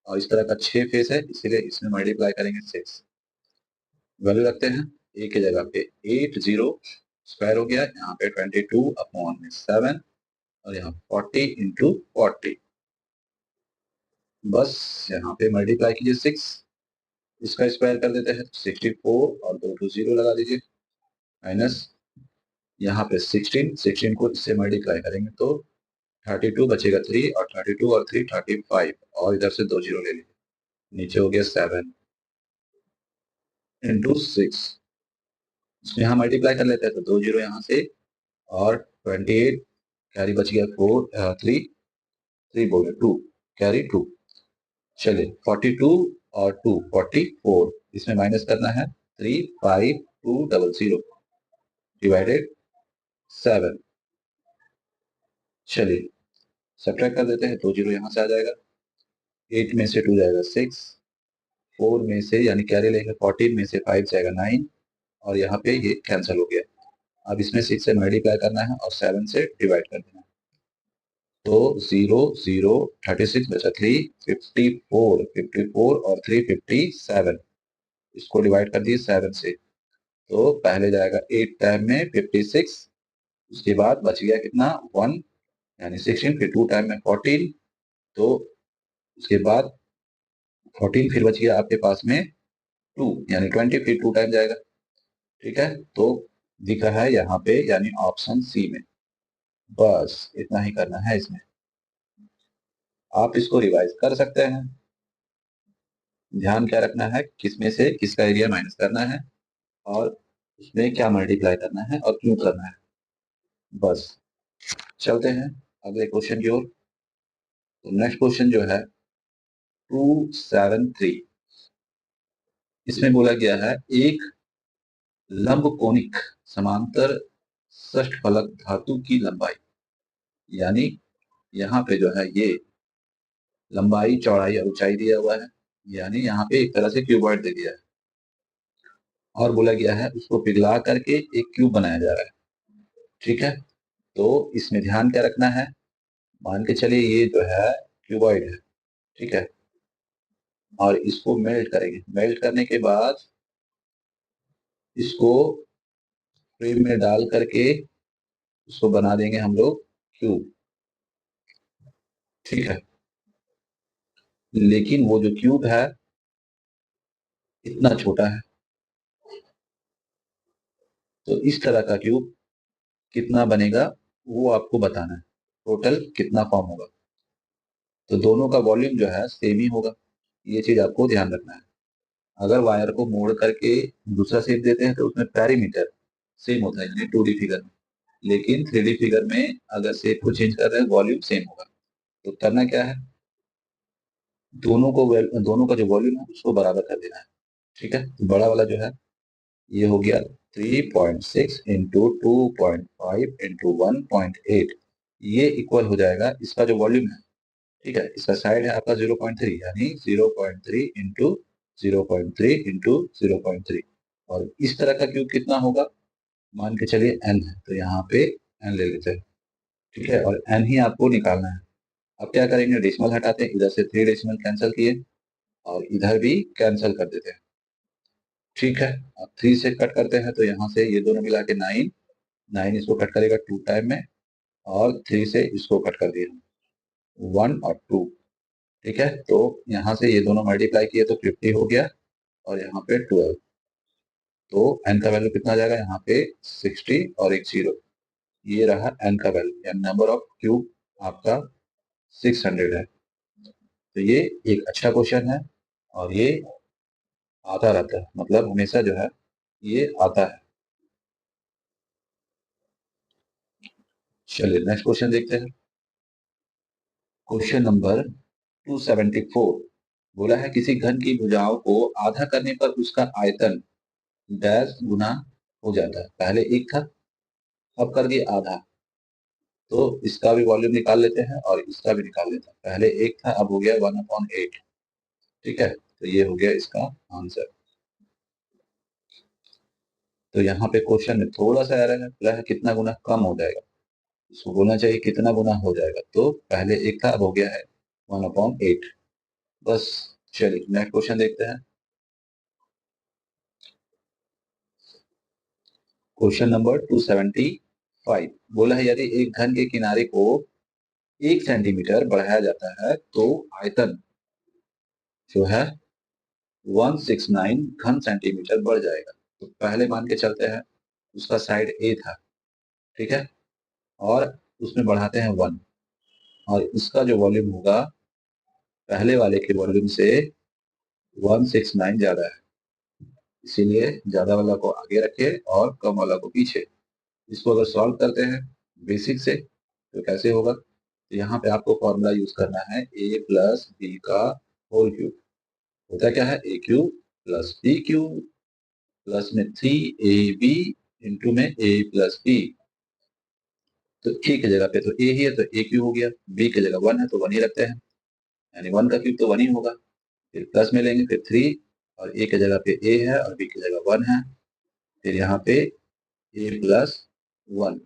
और इस तरह का 6 फेस है, इसीलिए इसमें मल्टीप्लाई करेंगे 6, वैल्यू रखते हैं ए की जगह पे 80 स्क्वायर हो गया, यहाँ पे 22/7, और यहाँ 40 इंटू 40, बस यहाँ पे मल्टीप्लाई कीजिए 6, इसका स्क्वायर कर देते हैं 64 और 2 0 लगा दीजिए, माइनस यहाँ पे 16 को इससे मल्टीप्लाई करेंगे तो 32 बचेगा 3, और 32 और 3 35, और इधर से 2 जीरो ले लीजिए, नीचे हो गया 7 इंटू 6, इसमें यहाँ मल्टीप्लाई कर लेते हैं तो 2 जीरो यहाँ से, और 28 कैरी बच गया 4 3 3 बोले 2 कैरी 2। चलिए, 42 और 2 44, इसमें माइनस करना है 35200 डिवाइडेड 7। चलिए, सब्ट्रैक्ट कर देते हैं, 2 जीरो यहाँ से आ जाएगा, 8 में से 2 जाएगा 6, 4 में से यानी कैरी लेंगे 14 में से 5 जाएगा 9, और यहाँ पे ये कैंसिल हो गया। अब इसमें 6 से मल्टीप्लाई करना है और 7 से डिवाइड कर देना है, तो 0 0 36 बचा 3 54 54 और 3 57, इसको डिवाइड कर दिए 7 से, तो पहले जाएगा 8 टाइम में 56, उसके बाद बच गया कितना 1 यानी 16, फिर 2 टाइम में 14, तो उसके बाद 14 फिर बच गया आपके पास में 2 यानी 20, फिर 2 टाइम जाएगा। ठीक है, तो दिख रहा है यहाँ पे यानी ऑप्शन सी में। बस इतना ही करना है इसमें, आप इसको रिवाइज कर सकते हैं। ध्यान क्या रखना है, किसमें से किसका एरिया माइनस करना है और उसमें क्या मल्टीप्लाई करना है और क्यों करना है। बस चलते हैं अगले क्वेश्चन की ओर। तो नेक्स्ट क्वेश्चन जो है 273, इसमें बोला गया है एक लंबकोणिक समांतर षटफलक धातु की लंबाई, यानी यहाँ पे जो है ये लंबाई चौड़ाई और ऊंचाई दिया हुआ है, यानी यहाँ पे एक तरह से क्यूबॉइड दे दिया है और बोला गया है उसको पिघला करके एक क्यूब बनाया जा रहा है। ठीक है, तो इसमें ध्यान क्या रखना है, मान के चलिए ये जो है क्यूबॉइड है। ठीक है, और इसको मेल्ट करेंगे, मेल्ट करने के बाद इसको फ्रेम में डाल करके इसको बना देंगे हम लोग क्यूब। ठीक है, लेकिन वो जो क्यूब है इतना छोटा है, तो इस तरह का क्यूब कितना बनेगा वो आपको बताना है, टोटल कितना फॉर्म होगा। तो दोनों का वॉल्यूम जो है सेम ही होगा, ये चीज आपको ध्यान रखना है। अगर वायर को मोड़ करके दूसरा शेप देते हैं तो उसमें पैरीमीटर सेम होता है यानी 2D फिगर में, लेकिन 3D फिगर में अगर शेप को चेंज कर रहे हैं वॉल्यूम सेम होगा। तो करना क्या है, दोनों का जो वॉल्यूम है उसको बराबर कर देना है। ठीक है, तो बड़ा वाला जो है ये हो गया 3.6 इंटू 2.5 इंटू 1.8, ये इक्वल हो जाएगा इसका जो वॉल्यूम है। ठीक है, इसका साइड है आपका 0.3 यानी 0.3 इंटू 0.3 इंटू 0.3, और इस तरह का क्यूब कितना होगा, मान के चलिए n है, तो यहाँ पे n ले लेते हैं। ठीक है, और n ही आपको निकालना है। अब क्या करेंगे, डेसिमल हटाते हैं, इधर से 3 डेसिमल कैंसिल किए और इधर भी कैंसिल कर देते हैं। ठीक है, अब 3 से कट करते हैं तो यहाँ से ये दोनों मिला के 9, 9 इसको कट करेगा 2 टाइम में, और 3 से इसको कट कर दिया 1 और 2। ठीक है, तो यहाँ से ये दोनों मल्टीप्लाई किए तो 50 हो गया और यहाँ पे 12, तो n का वैल्यू कितना आ जाएगा यहाँ पे 60 और एक 0, ये रहा n का वैल्यू यानी नंबर ऑफ क्यूब आपका 600 है। तो ये एक अच्छा क्वेश्चन है और ये आता रहता है, मतलब हमेशा जो है ये आता है। चलिए नेक्स्ट क्वेश्चन देखते हैं। क्वेश्चन नंबर 274, बोला है किसी घन की भुजाओं को आधा करने पर उसका आयतन डैश गुना हो जाता है। पहले एक था, अब कर दिए आधा, तो इसका भी वॉल्यूम निकाल लेते हैं और इसका भी निकाल लेते हैं। पहले एक था, अब हो गया 1/8। ठीक है, तो ये हो गया इसका आंसर। तो यहाँ पे क्वेश्चन में थोड़ा सा एरर है, बोला है कितना गुना कम हो जाएगा, इसको बोलना चाहिए कितना गुना हो जाएगा, तो पहले एक था अब हो गया है 1/8। बस चलिए नेक्स्ट क्वेश्चन देखते हैं। क्वेश्चन नंबर 275, बोला है यदि एक घन के किनारे को 1 सेंटीमीटर बढ़ाया जाता है तो आयतन जो है 169 घन सेंटीमीटर बढ़ जाएगा। तो पहले मान के चलते हैं उसका साइड ए था। ठीक है, और उसमें बढ़ाते हैं 1, और इसका जो वॉल्यूम होगा पहले वाले के वॉल्यूम से 169 ज्यादा है, इसीलिए ज्यादा वाला को आगे रखे और कम वाला को पीछे। इसको अगर सॉल्व करते हैं बेसिक से तो कैसे होगा, तो यहाँ पे आपको फॉर्मूला यूज करना है a प्लस बी का होल क्यूब। होता क्या है, A cube plus B cube plus में 3ab इंटू में a प्लस बी। तो ए की जगह पे तो ए ही है तो ए क्यूब हो गया, बी की जगह 1 है तो 1 ही रखते हैं, यानी 1 का क्यूब तो 1 ही होगा। फिर प्लस में लेंगे फिर 3, और ए की जगह पे ए है और बी की जगह 1 है, फिर यहाँ पे a प्लस 1,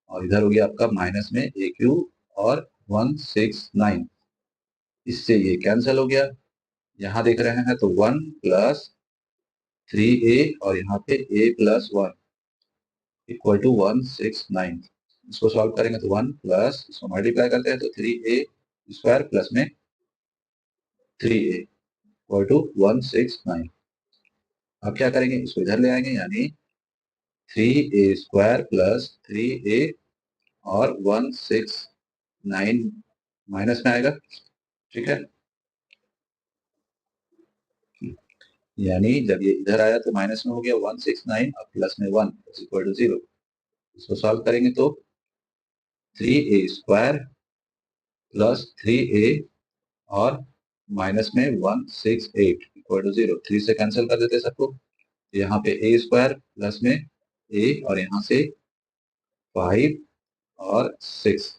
और इधर हो गया आपका माइनस में ए क्यूब और 169, इससे ये कैंसिल हो गया। यहाँ देख रहे हैं तो 1 प्लस 3a और यहाँ पे a प्लस 1 इक्वल टू 169। इसको सॉल्व करेंगे तो 1 प्लस इसको मल्टीप्लाई करते हैं तो 3a स्क्वायर प्लस में 3a इक्वल टू 169। अब क्या करेंगे, इसको इधर ले आएंगे, यानी 3a स्क्वायर प्लस 3a और 169 माइनस में आएगा। ठीक है, यानी जब ये इधर आया तो माइनस में हो गया 169 और प्लस में 1 इक्वल टू 0। इसको सॉल्व करेंगे तो 3a स्क्वायर प्लस 3a और माइनस में 168 इक्वल टू 0। 3 से कैंसिल कर देते सबको, यहाँ पे a स्क्वायर प्लस में a और यहाँ से 5 और 6।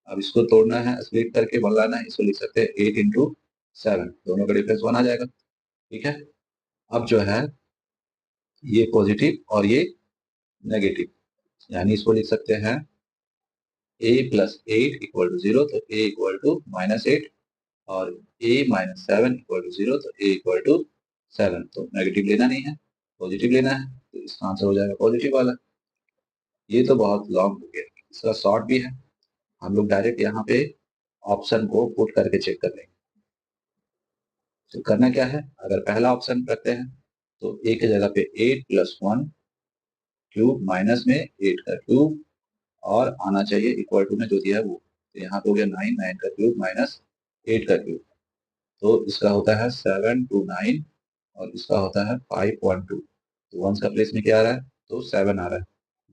अब इसको तोड़ना है, स्प्लिट करके बनाना है, इसको लिख सकते हैं 8 इंटू 7, दोनों का डिफरेंस 1 आ जाएगा। ठीक है, अब जो है ये पॉजिटिव और ये नेगेटिव, यानी इसको लिख सकते हैं a प्लस 8 इक्वल टू 0, तो a इक्वल टू -8 और a माइनस 7 इक्वल टू 0, तो a इक्वल टू 7। तो नेगेटिव लेना नहीं है, पॉजिटिव लेना है, तो इसका आंसर हो जाएगा पॉजिटिव वाला। ये तो बहुत लॉन्ग हो गया, इसका शॉर्ट भी है, हम लोग डायरेक्ट यहाँ पे ऑप्शन को पुट करके चेक कर लेंगे। तो करना क्या है, अगर पहला ऑप्शन रखते हैं तो a की जगह पे 8 प्लस 1 क्यूब माइनस में 8 का क्यूब और आना चाहिए इक्वल टू में जो दिया है वो, तो यहाँ पे हो गया 9, 9 का क्यूब माइनस 8 का क्यूब, तो इसका होता है 729 और इसका होता है 512। तो वंस का प्लेस में क्या आ रहा है, तो 7 आ रहा है,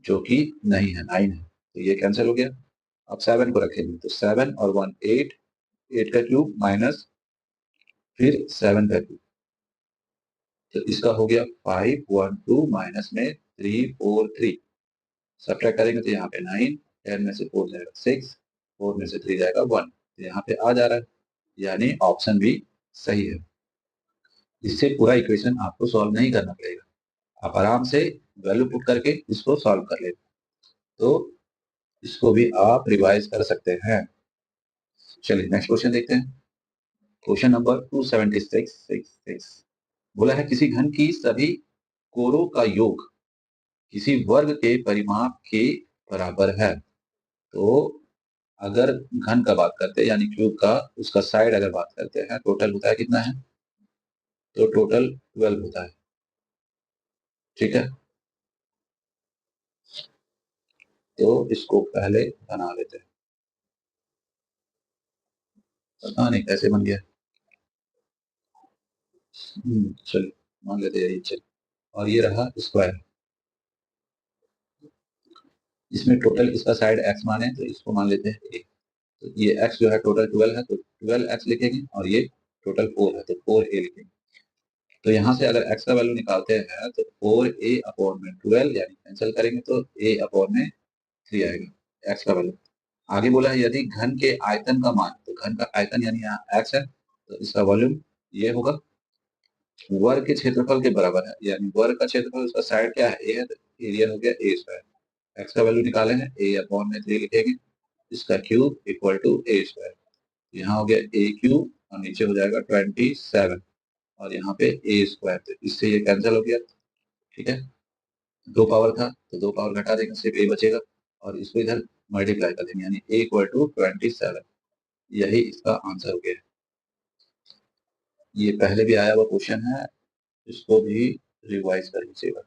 जो कि नहीं है, 9 है, तो ये कैंसिल हो गया। अब 7 को रखेंगे तो 7 और 1 8, 8 का क्यूब माइनस फिर 7 का क्यूब, तो इसका हो गया 512 माइनस में 343। सब्ट्रैक्ट करेंगे तो यहाँ पे 9, 10 में से 4 जाएगा 6, 4 में से 3 जाएगा 1, तो यहाँ पे आ जा रहा है, यानी ऑप्शन भी सही है। इससे पूरा इक्वेशन आपको सॉल्व नहीं करना पड़ेगा, आप आराम से वैल्यू पुट करके इसको सॉल्व कर लेते, तो इसको भी आप रिवाइज कर सकते हैं। चलिए नेक्स्ट क्वेश्चन देखते हैं। क्वेश्चन नंबर 276 बोला है किसी घन की सभी कोरों का योग किसी वर्ग के परिमाप के बराबर है। तो अगर घन का बात करते हैं यानी क्यूब का, उसका साइड अगर बात करते हैं, टोटल होता है कितना है, तो टोटल 12 होता है। ठीक है, तो इसको पहले बना लेते हैं, पता नहीं कैसे बन गया। चलिए मान लेते हैं ये, चलिए, और ये रहा स्क्वायर, इसमें टोटल इसका साइड x माने तो इसको मान लेते हैं a, तो ये x जो है टोटल 12 है तो 12x लिखेंगे और ये टोटल 4 है तो 4a लिखेंगे। तो यहाँ से अगर x का वैल्यू निकालते हैं तो 4a अपॉन में 12, यानी कैंसिल करेंगे तो a अपॉन में 3 आएगा x का वैल्यू। आगे बोला है यदि घन के आयतन का मान, तो घन का आयतन यानी यहाँ x है, तो इसका वॉल्यूम ये होगा वर्ग के क्षेत्रफल के बराबर है, यानी वर्ग का क्षेत्रफल उसका साइड क्या है, a है, तो एरिया हो गया a स्क्वायर। x का वैल्यू निकाले हैं a अपॉन में 3 लिखेंगे, इसका cube equal to a square, यहाँ हो गया a क्यूब और नीचे हो जाएगा 27 और यहाँ पे a स्क्वायर, तो इससे ये कैंसिल हो गया। ठीक है, 2 पावर था तो 2 पावर घटा देंगे, सिर्फ a बचेगा और इसको इधर मल्टीप्लाई कर देंगे, यानी a इक्वल टू 27, यही इसका आंसर हो गया। ये पहले भी आया हुआ क्वेश्चन है, इसको भी रिवाइज कर लीजिएगा।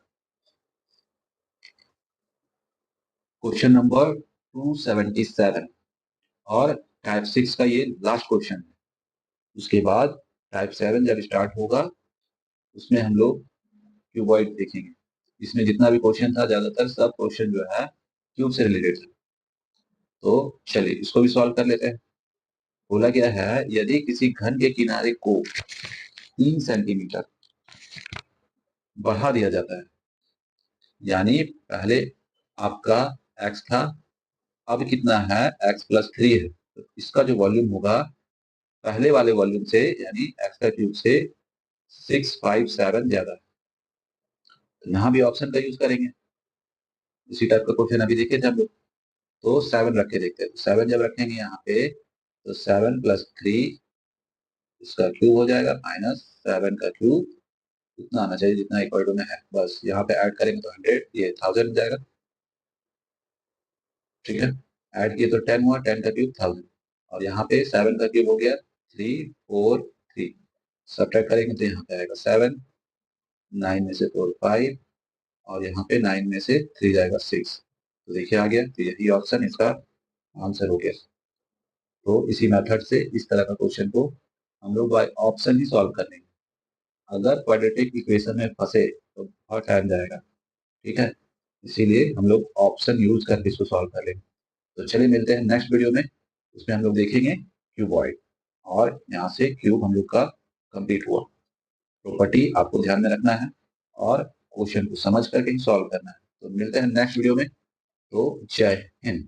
क्वेश्चन नंबर 277 और टाइप 6 का ये लास्ट क्वेश्चन है, उसके बाद टाइप 7 जब स्टार्ट होगा उसमें हम लोग क्यूबॉइड देखेंगे। इसमें जितना भी क्वेश्चन था ज्यादातर सब क्वेश्चन जो है क्यूब से रिलेटेड था, तो चलिए इसको भी सॉल्व कर लेते हैं। बोला गया है यदि किसी घन के किनारे को 3 सेंटीमीटर बढ़ा दिया जाता है, यानी पहले आपका x था, अब कितना है x प्लस 3 है, तो इसका जो वॉल्यूम होगा पहले वाले वॉल्यूम से यानी x का क्यूब से 657 ज्यादा है, तो यहाँ भी ऑप्शन का यूज करेंगे। इसी टाइप का क्वेश्चन अभी देखे थे हम लोग, तो 7 रख के देखते हैं। 7 जब रखेंगे यहाँ पे तो 7 + 3 इसका क्यूब हो जाएगा माइनस 7 का क्यूब इतना आना चाहिए जितना इक्वल टू में है। बस यहाँ पे ऐड करेंगे तो 100 ये 1000 जाएगा। ठीक है, ऐड किए तो 10 हुआ, 10 का क्यूब 1000 और यहाँ पे 7 का क्यूब हो गया 3 4 3। सब्ट्रैक्ट करेंगे तो यहाँ पे आएगा 7, 9 में से 4 5 और यहाँ पे 9 में से 3 जाएगा 6। तो देखिए आ गया, तो यही ऑप्शन इसका आंसर हो गया। तो इसी मेथड से इस तरह का क्वेश्चन को हम लोग बाय ऑप्शन ही सॉल्व करेंगे। अगर क्वाड्रेटिक इक्वेशन में फंसे तो बहुत टाइम जाएगा। ठीक है, इसीलिए हम लोग ऑप्शन यूज करके इसको सॉल्व कर लेंगे। तो चलिए मिलते हैं नेक्स्ट वीडियो में, उसमें हम लोग देखेंगे क्यूबॉइड और यहाँ से क्यूब हम लोग का कंप्लीट हुआ। प्रॉपर्टी आपको ध्यान में रखना है और क्वेश्चन को समझ करके ही सॉल्व करना है। तो मिलते हैं नेक्स्ट वीडियो में। तो जय हिंद।